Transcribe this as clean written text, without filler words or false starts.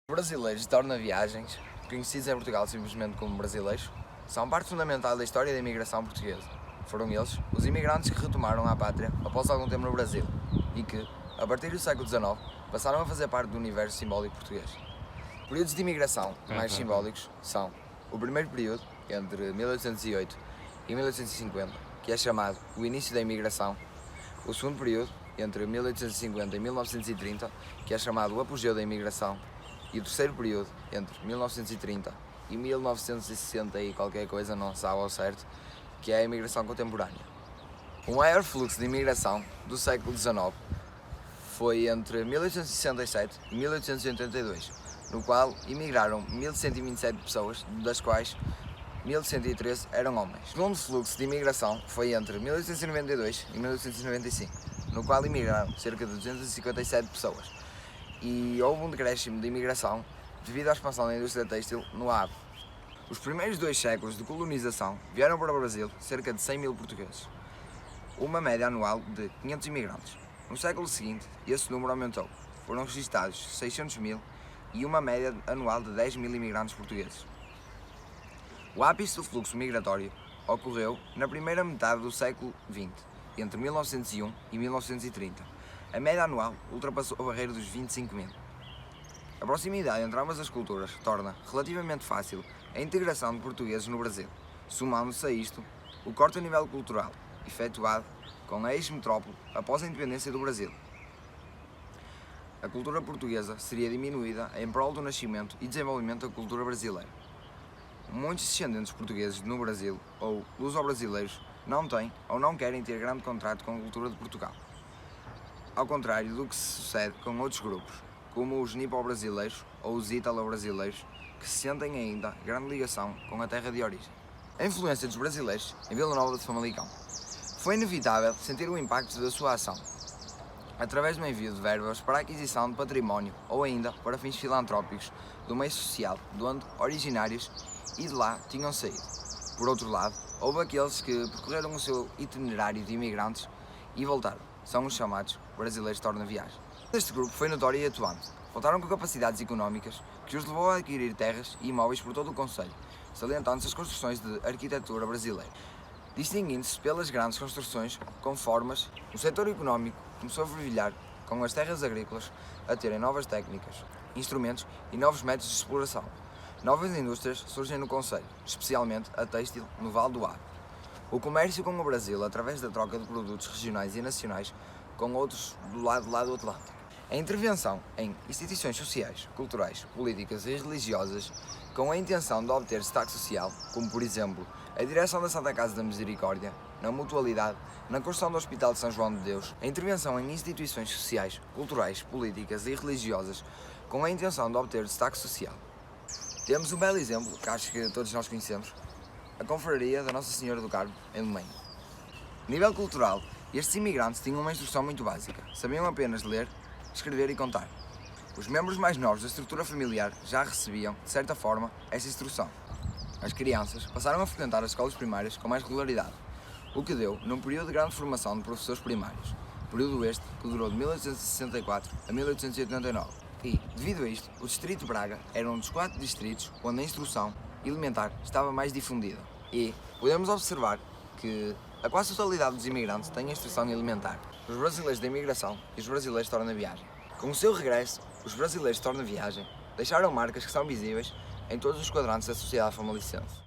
Brasileiros torna viagens, conhecidos em Portugal simplesmente como brasileiros, são parte fundamental da história da imigração portuguesa. Foram eles os imigrantes que retomaram a pátria após algum tempo no Brasil e que, a partir do século XIX, passaram a fazer parte do universo simbólico português. Períodos de imigração mais simbólicos são o primeiro período, entre 1808 e 1850, que é chamado o início da imigração, o segundo período, entre 1850 e 1930, que é chamado o apogeu da imigração, e o terceiro período, entre 1930 e 1960 e qualquer coisa, não sabe ao certo, que é a imigração contemporânea. O maior fluxo de imigração do século XIX foi entre 1867 e 1882, no qual imigraram 1.127 pessoas, das quais 1.113 eram homens. O segundo fluxo de imigração foi entre 1892 e 1895, no qual imigraram cerca de 257 pessoas. E houve um decréscimo de imigração devido à expansão da indústria têxtil no Hab. Os primeiros 2 séculos de colonização vieram para o Brasil cerca de 100 mil portugueses, uma média anual de 500 imigrantes. No século seguinte, esse número aumentou. Foram registados 600 mil e uma média anual de 10 mil imigrantes portugueses. O ápice do fluxo migratório ocorreu na primeira metade do século XX, entre 1901 e 1930. A média anual ultrapassou a barreira dos 25 mil. A proximidade entre ambas as culturas torna relativamente fácil a integração de portugueses no Brasil, somando-se a isto o corte a nível cultural, efetuado com a ex-metrópole após a independência do Brasil. A cultura portuguesa seria diminuída em prol do nascimento e desenvolvimento da cultura brasileira. Muitos descendentes portugueses no Brasil, ou luso-brasileiros, não têm ou não querem ter grande contrato com a cultura de Portugal, ao contrário do que se sucede com outros grupos, como os nipo-brasileiros ou os ítalo-brasileiros, que sentem ainda grande ligação com a terra de origem. A influência dos brasileiros em Vila Nova de Famalicão. Foi inevitável sentir o impacto da sua ação, através do envio de verbas para a aquisição de património ou ainda para fins filantrópicos do meio social, de onde originários e de lá tinham saído. Por outro lado, houve aqueles que percorreram o seu itinerário de imigrantes e voltaram. São os chamados brasileiros torna-viagem. Este grupo foi notório e atuante. Voltaram com capacidades económicas que os levou a adquirir terras e imóveis por todo o concelho, salientando-se as construções de arquitetura brasileira. Distinguindo-se pelas grandes construções com formas, o setor económico começou a fervilhar, com as terras agrícolas a terem novas técnicas, instrumentos e novos métodos de exploração. Novas indústrias surgem no concelho, especialmente a têxtil no Vale do Ar. O comércio com o Brasil, através da troca de produtos regionais e nacionais com outros do lado do Atlântico. A intervenção em instituições sociais, culturais, políticas e religiosas com a intenção de obter destaque social, como por exemplo a direção da Santa Casa da Misericórdia, na Mutualidade, na construção do Hospital de São João de Deus, a intervenção em instituições sociais, culturais, políticas e religiosas com a intenção de obter destaque social. Temos um belo exemplo, que acho que todos nós conhecemos, a Confraria da Nossa Senhora do Carmo, em Lemém. A nível cultural, estes imigrantes tinham uma instrução muito básica, sabiam apenas ler, escrever e contar. Os membros mais novos da estrutura familiar já recebiam, de certa forma, essa instrução. As crianças passaram a frequentar as escolas primárias com mais regularidade, o que deu num período de grande formação de professores primários, período este que durou de 1864 a 1889. E, devido a isto, o Distrito de Braga era um dos 4 distritos onde a instrução elementar estava mais difundida. E podemos observar que a quase totalidade dos imigrantes tem a instrução elementar. Os brasileiros da imigração e os brasileiros torna-viagem. Com o seu regresso, os brasileiros torna-viagem deixaram marcas que são visíveis em todos os quadrantes da sociedade famalicense.